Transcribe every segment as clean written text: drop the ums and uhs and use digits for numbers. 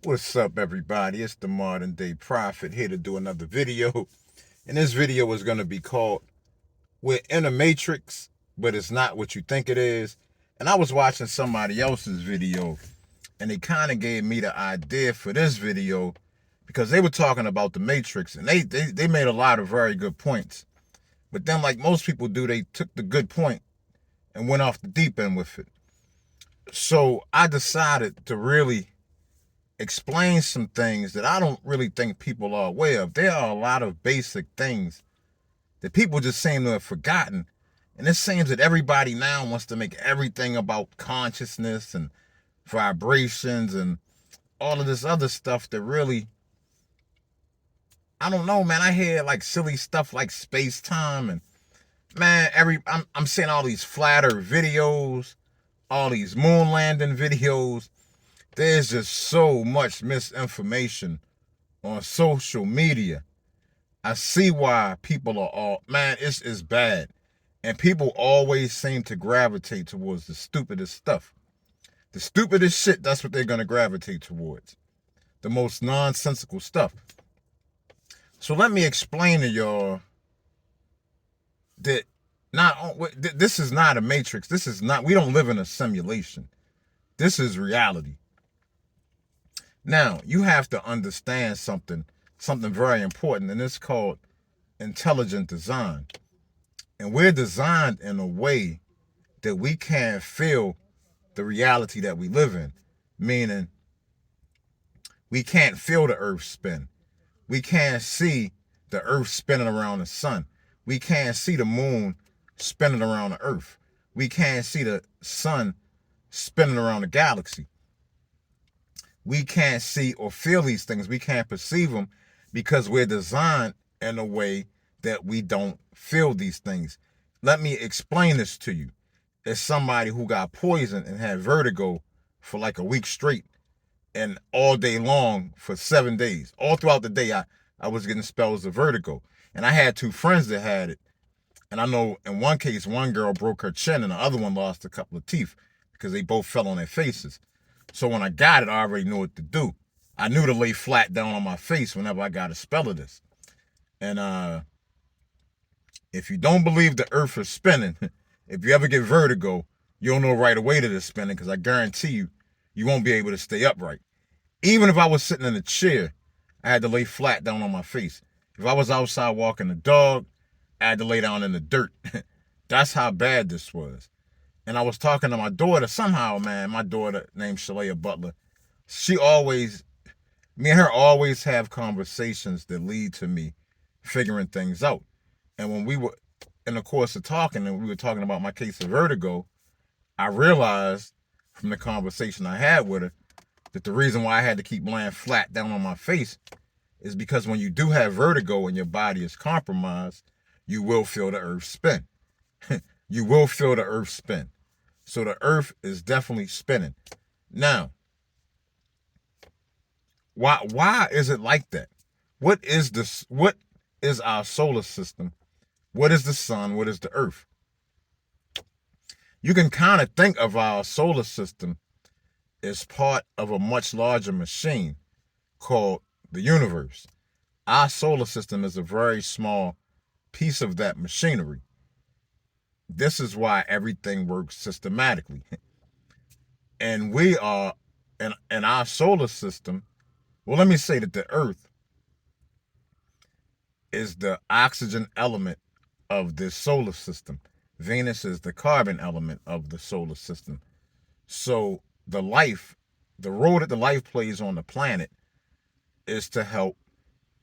What's up, everybody? It's the Modern Day Prophet here to do another video. And this video is going to be called We're in a Matrix, but it's not what you think it is. And I was watching somebody else's video, and they kind of gave me the idea for this video because they were talking about the Matrix, and they made a lot of very good points. But then, like most people do, they took the good point and went off the deep end with it. So I decided to really explain some things that I don't really think people are aware of. There are a lot of basic things that people just seem to have forgotten. And it seems that everybody now wants to make everything about consciousness and vibrations and all of this other stuff that really, I don't know, man. I hear like silly stuff like space time and man, I'm seeing all these flat earth videos, all these moon landing videos. There's just so much misinformation on social media. I see why people are all, man, it's bad. And people always seem to gravitate towards the stupidest stuff. The stupidest shit, that's what they're going to gravitate towards. The most nonsensical stuff. So let me explain to y'all that this is not a matrix. This is not, we don't live in a simulation. This is reality. Now, you have to understand something very important, and it's called intelligent design. And we're designed in a way that we can't feel the reality that we live in, meaning we can't feel the earth spin. We can't see the earth spinning around the sun. We can't see the moon spinning around the earth. We can't see the sun spinning around the galaxy. We can't see or feel these things. We can't perceive them because we're designed in a way that we don't feel these things. Let me explain this to you. As somebody who got poisoned and had vertigo for like a week straight and all day long for 7 days. All throughout the day, I was getting spells of vertigo. And I had two friends that had it. And I know in one case, one girl broke her chin and the other one lost a couple of teeth because they both fell on their faces. So when I got it, I already knew what to do. I knew to lay flat down on my face whenever I got a spell of this. And if you don't believe the earth is spinning, if you ever get vertigo, you'll know right away that it's spinning because I guarantee you, you won't be able to stay upright. Even if I was sitting in a chair, I had to lay flat down on my face. If I was outside walking the dog, I had to lay down in the dirt. That's how bad this was. And I was talking to my daughter somehow, man, my daughter named Shalea Butler. Me and her always have conversations that lead to me figuring things out. And when we were in the course of talking and we were talking about my case of vertigo, I realized from the conversation I had with her that the reason why I had to keep laying flat down on my face is because when you do have vertigo and your body is compromised, you will feel the earth spin. You will feel the earth spin. So the earth is definitely spinning. Now, why is it like that? What is our solar system? What is the sun? What is the earth? You can kind of think of our solar system as part of a much larger machine called the universe. Our solar system is a very small piece of that machinery. This is why everything works systematically. And we are in our solar system. Well, let me say that the earth is the oxygen element of this solar system. Venus is the carbon element of the solar system. So the role that the life plays on the planet is to help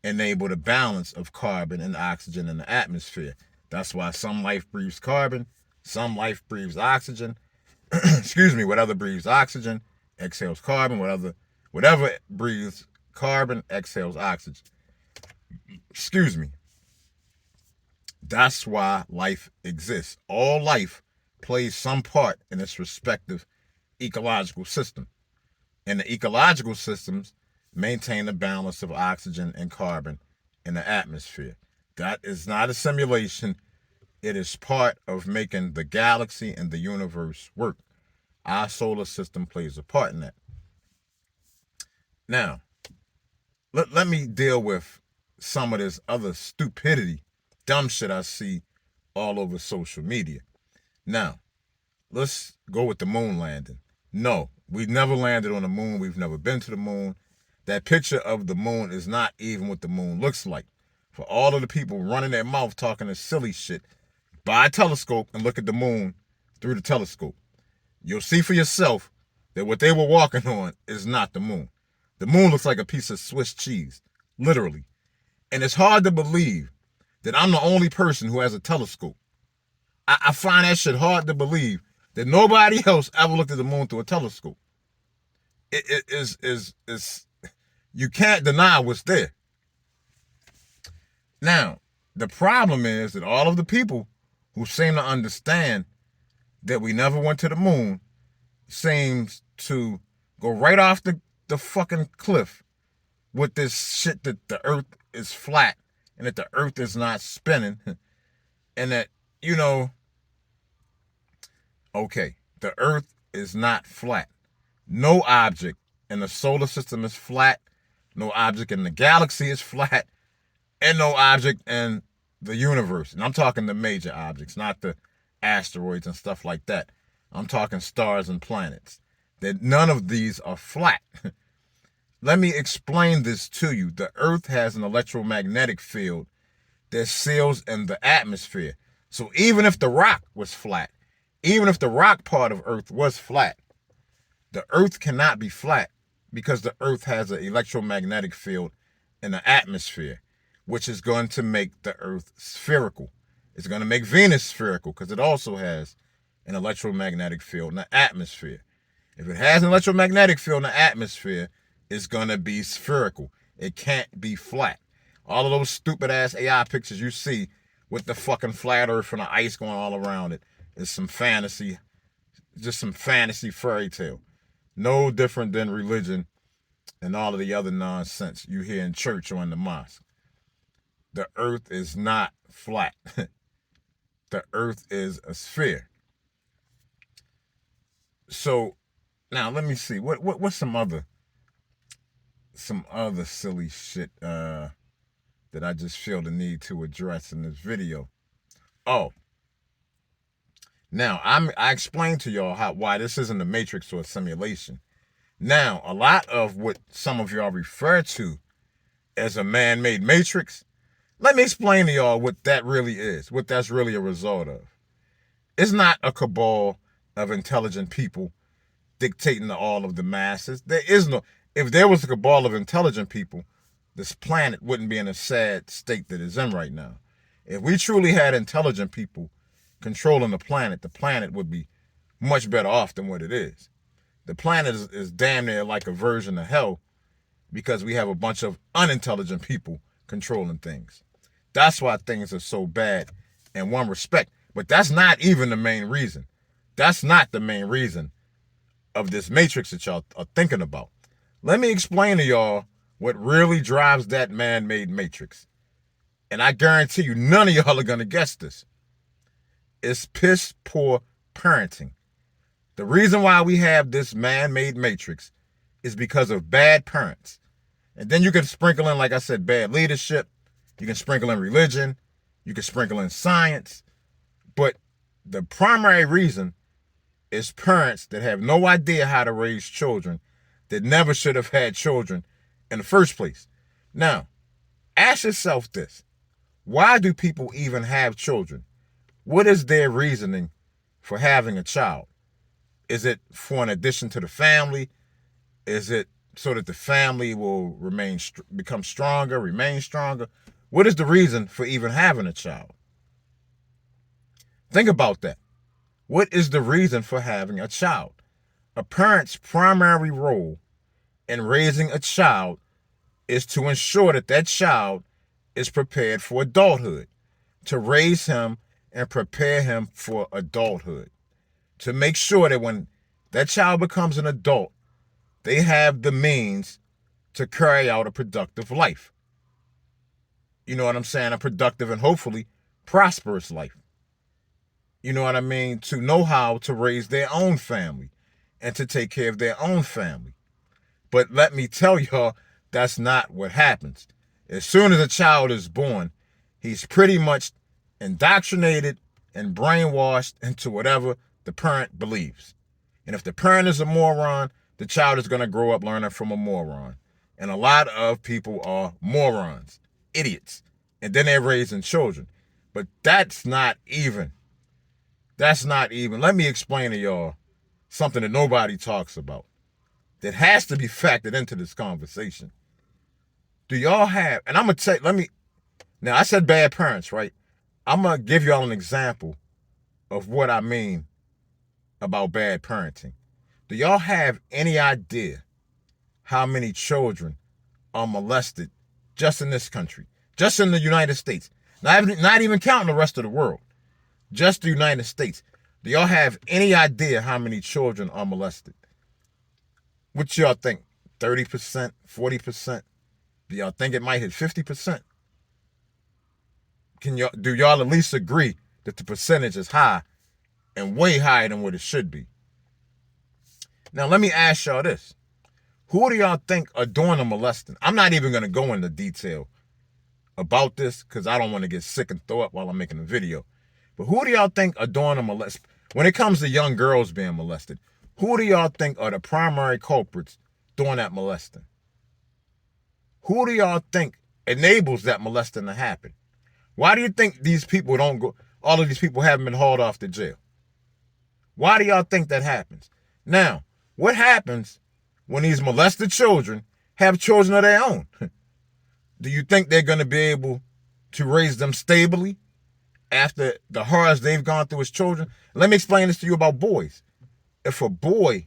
enable the balance of carbon and oxygen in the atmosphere. That's why some life breathes carbon, some life breathes oxygen. Excuse me, whatever breathes oxygen exhales carbon, whatever breathes carbon exhales oxygen. Excuse me. That's why life exists. All life plays some part in its respective ecological system. And the ecological systems maintain the balance of oxygen and carbon in the atmosphere. That is not a simulation. It is part of making the galaxy and the universe work. Our solar system plays a part in that. Now, let me deal with some of this other stupidity, dumb shit I see all over social media. Now, let's go with the moon landing. No, we never landed on the moon. We've never been to the moon. That picture of the moon is not even what the moon looks like. For all of the people running their mouth talking this silly shit, buy a telescope and look at the moon through the telescope. You'll see for yourself that what they were walking on is not the moon. The moon looks like a piece of Swiss cheese, literally. And it's hard to believe that I'm the only person who has a telescope. I find that shit hard to believe that nobody else ever looked at the moon through a telescope. It is you can't deny what's there. Now, the problem is that all of the people who seem to understand that we never went to the moon seems to go right off the fucking cliff with this shit that the earth is flat and that the earth is not spinning and that, okay, the earth is not flat. No object in the solar system is flat. No object in the galaxy is flat. And no object in the universe. And I'm talking the major objects, not the asteroids and stuff like that. I'm talking stars and planets. That none of these are flat. Let me explain this to you. The earth has an electromagnetic field that seals in the atmosphere. So even if the rock was flat, even if the rock part of earth was flat, the earth cannot be flat because the earth has an electromagnetic field in the atmosphere, which is going to make the earth spherical. It's going to make Venus spherical because it also has an electromagnetic field in the atmosphere. If it has an electromagnetic field in the atmosphere, it's going to be spherical. It can't be flat. All of those stupid ass AI pictures you see with the fucking flat earth and the ice going all around it is some fantasy, just some fantasy fairy tale. No different than religion and all of the other nonsense you hear in church or in the mosque. The earth is not flat. The earth is a sphere. So now let me see. What's some other silly shit that I just feel the need to address in this video? Oh. Now I explained to y'all why this isn't a matrix or a simulation. Now, a lot of what some of y'all refer to as a man-made matrix, let me explain to y'all what that really is, what that's really a result of. It's not a cabal of intelligent people dictating to all of the masses. If there was a cabal of intelligent people, this planet wouldn't be in a sad state that it's in right now. If we truly had intelligent people controlling the planet would be much better off than what it is. The planet is damn near like a version of hell because we have a bunch of unintelligent people controlling things. That's why things are so bad in one respect. But that's not even the main reason. That's not the main reason of this matrix that y'all are thinking about. Let me explain to y'all what really drives that man-made matrix. And I guarantee you none of y'all are going to guess this. It's piss poor parenting. The reason why we have this man-made matrix is because of bad parents. And then you can sprinkle in, like I said, bad leadership. You can sprinkle in religion. You can sprinkle in science. But the primary reason is parents that have no idea how to raise children that never should have had children in the first place. Now, ask yourself this. Why do people even have children? What is their reasoning for having a child? Is it for an addition to the family? Is it so that the family will become stronger, remain stronger? What is the reason for even having a child? Think about that. What is the reason for having a child? A parent's primary role in raising a child is to ensure that that child is prepared for adulthood, to raise him and prepare him for adulthood, to make sure that when that child becomes an adult, they have the means to carry out a productive life. You know what I'm saying? A productive and hopefully prosperous life. You know what I mean? To know how to raise their own family and to take care of their own family. But let me tell y'all, that's not what happens. As soon as a child is born, he's pretty much indoctrinated and brainwashed into whatever the parent believes. And if the parent is a moron, the child is going to grow up learning from a moron. And a lot of people are morons, idiots. And then they're raising children. But that's not even. That's not even. Let me explain to y'all something that nobody talks about that has to be factored into this conversation. Do y'all have, and I'm going to tell you, now I said bad parents, right? I'm going to give y'all an example of what I mean about bad parenting. Do y'all have any idea how many children are molested just in this country, just in the United States? Not even counting the rest of the world, just the United States. Do y'all have any idea how many children are molested? What y'all think? 30%, 40%? Do y'all think it might hit 50%? Do y'all at least agree that the percentage is high and way higher than what it should be? Now, let me ask y'all this. Who do y'all think are doing the molesting? I'm not even going to go into detail about this because I don't want to get sick and throw up while I'm making a video. But who do y'all think are doing the molesting? When it comes to young girls being molested, who do y'all think are the primary culprits doing that molesting? Who do y'all think enables that molesting to happen? Why do you think these people don't go, all of these people haven't been hauled off to jail? Why do y'all think that happens? Now, what happens when these molested children have children of their own? Do you think they're going to be able to raise them stably after the horrors they've gone through as children? Let me explain this to you about boys. If a boy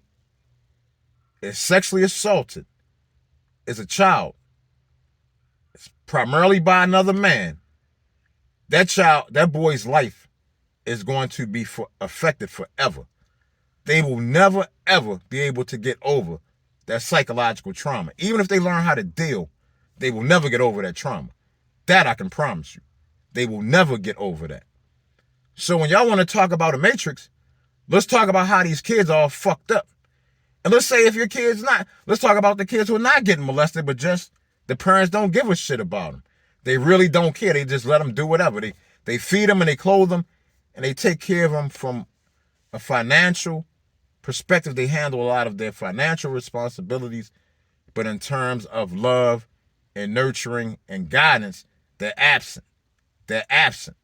is sexually assaulted as a child, it's primarily by another man, that boy's life is going to be affected forever. They will never, ever be able to get over that psychological trauma. Even if they learn how to deal, they will never get over that trauma. That I can promise you. They will never get over that. So when y'all want to talk about a matrix, let's talk about how these kids are all fucked up. And let's say if your kid's not, let's talk about the kids who are not getting molested, but just the parents don't give a shit about them. They really don't care. They just let them do whatever. They feed them and they clothe them and they take care of them from a financial perspective. They handle a lot of their financial responsibilities, but in terms of love and nurturing and guidance, they're absent. They're absent.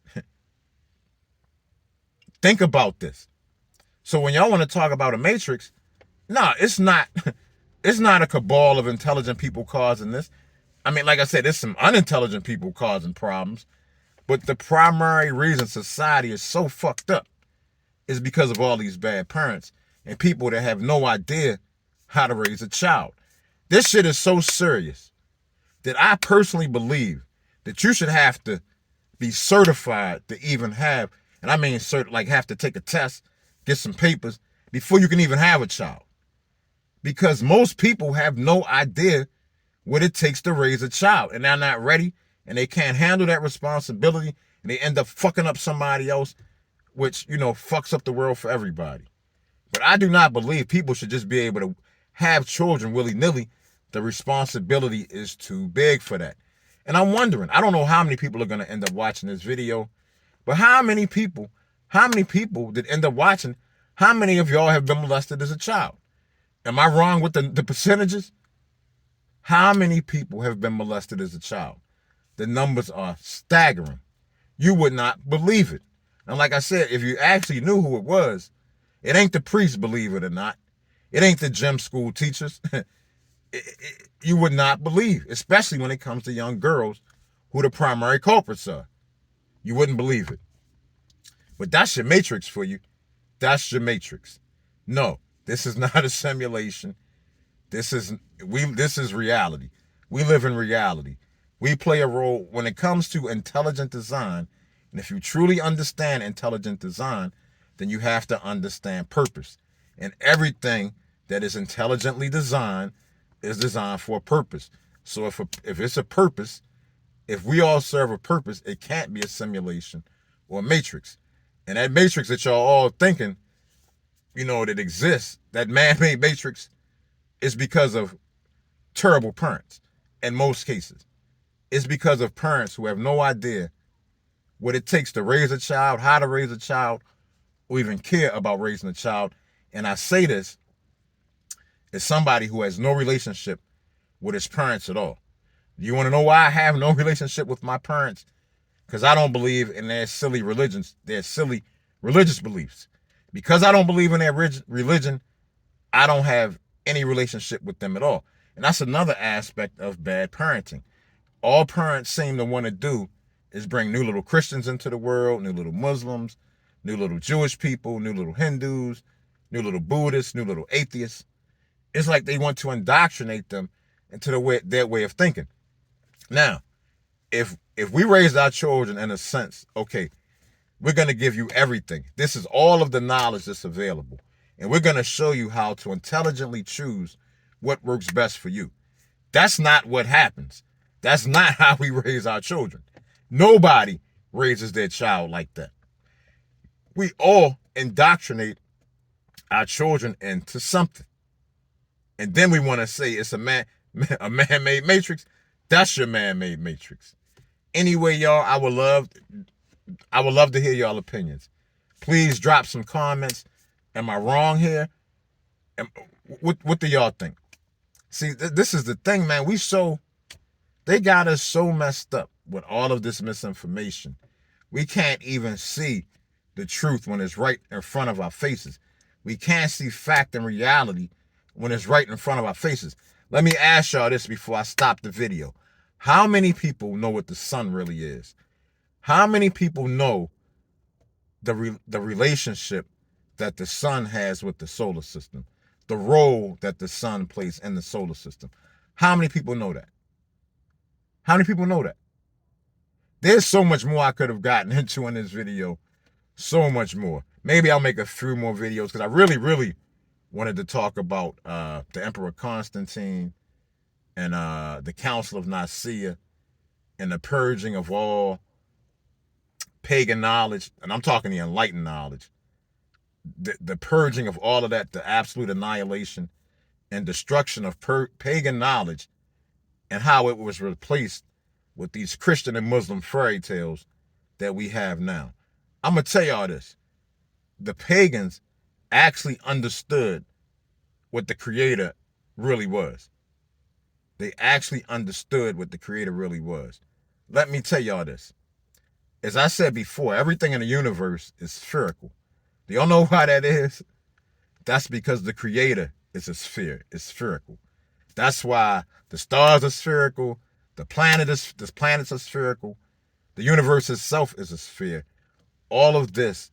Think about this. So when y'all want to talk about a matrix, no, it's not. It's not a cabal of intelligent people causing this. I mean, like I said, there's some unintelligent people causing problems, but the primary reason society is so fucked up is because of all these bad parents and people that have no idea how to raise a child. This shit is so serious that I personally believe that you should have to be certified to even have, and I mean like have to take a test, get some papers before you can even have a child. Because most people have no idea what it takes to raise a child, and they're not ready, and they can't handle that responsibility, and they end up fucking up somebody else, which, fucks up the world for everybody. But I do not believe people should just be able to have children willy-nilly. The responsibility is too big for that. And I'm wondering, I don't know how many people are going to end up watching this video, but how many people that end up watching, how many of y'all have been molested as a child? Am I wrong with the percentages? How many people have been molested as a child? The numbers are staggering. You would not believe it. And like I said, if you actually knew who it was, it ain't the priests, believe it or not. It ain't the gym school teachers. You would not believe, especially when it comes to young girls who the primary culprits are. You wouldn't believe it. But that's your matrix for you. That's your matrix. No, this is not a simulation. This is reality. We live in reality. We play a role when it comes to intelligent design. And if you truly understand intelligent design, then you have to understand purpose. And everything that is intelligently designed is designed for a purpose. So if it's a purpose, if we all serve a purpose, it can't be a simulation or a matrix. And that matrix that y'all all thinking, that exists, that man-made matrix, is because of terrible parents in most cases. It's because of parents who have no idea what it takes to raise a child, how to raise a child, or even care about raising a child. And I say this as somebody who has no relationship with his parents at all. You want to know why I have no relationship with my parents? Because I don't believe in their silly religions, their silly religious beliefs. Because I don't believe in their religion, I don't have any relationship with them at all. And that's another aspect of bad parenting. All parents seem to want to do is bring new little Christians into the world, new little Muslims, new little Jewish people, new little Hindus, new little Buddhists, new little atheists. It's like they want to indoctrinate them into their way of thinking. Now, if we raised our children in a sense, okay, we're going to give you everything. This is all of the knowledge that's available. And we're going to show you how to intelligently choose what works best for you. That's not what happens. That's not how we raise our children. Nobody raises their child like that. We all indoctrinate our children into something. And then we want to say it's a man-made matrix. That's your man-made matrix. Anyway, y'all, I would love to hear y'all opinions. Please drop some comments. Am I wrong here? What do y'all think? See, this is the thing, man. They got us so messed up with all of this misinformation. We can't even see the truth when it's right in front of our faces. We can't see fact and reality when it's right in front of our faces. Let me ask y'all this before I stop the video. How many people know what the sun really is? How many people know the relationship that the sun has with the solar system? The role that the sun plays in the solar system? How many people know that? How many people know that? There's so much more I could have gotten into in this video. So much more. Maybe I'll make a few more videos because I really, really wanted to talk about the Emperor Constantine and the Council of Nicaea and the purging of all pagan knowledge. And I'm talking the enlightened knowledge. The purging of all of that, the absolute annihilation and destruction of pagan knowledge, and how it was replaced with these Christian and Muslim fairy tales that we have now. I'm going to tell y'all this. The pagans actually understood what the Creator really was. They actually understood what the Creator really was. Let me tell y'all this. As I said before, everything in the universe is spherical. Do y'all know why that is? That's because the Creator is a sphere. It's spherical. That's why the stars are spherical. The planets are spherical. The universe itself is a sphere. All of this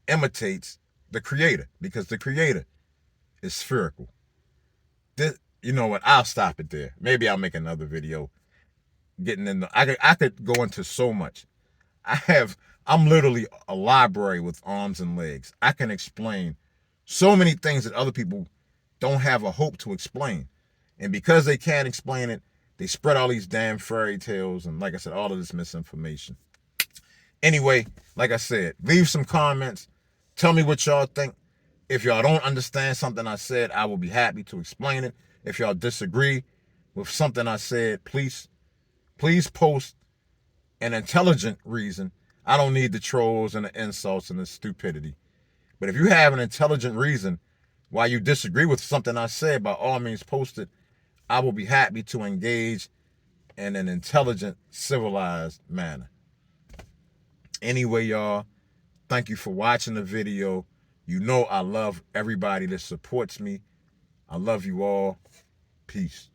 imitates the Creator because the Creator is spherical. You know what? I'll stop it there. Maybe I'll make another video getting into. I could go into so much. I'm literally a library with arms and legs. I can explain so many things that other people don't have a hope to explain. And because they can't explain it, they spread all these damn fairy tales and, like I said, all of this misinformation. Anyway, like I said, leave some comments. Tell me what y'all think. If y'all don't understand something I said, I will be happy to explain it. If y'all disagree with something I said, please post an intelligent reason. I don't need the trolls and the insults and the stupidity. But if you have an intelligent reason why you disagree with something I said, by all means post it. I will be happy to engage in an intelligent, civilized manner. Anyway, y'all, thank you for watching the video. You know I love everybody that supports me. I love you all. Peace.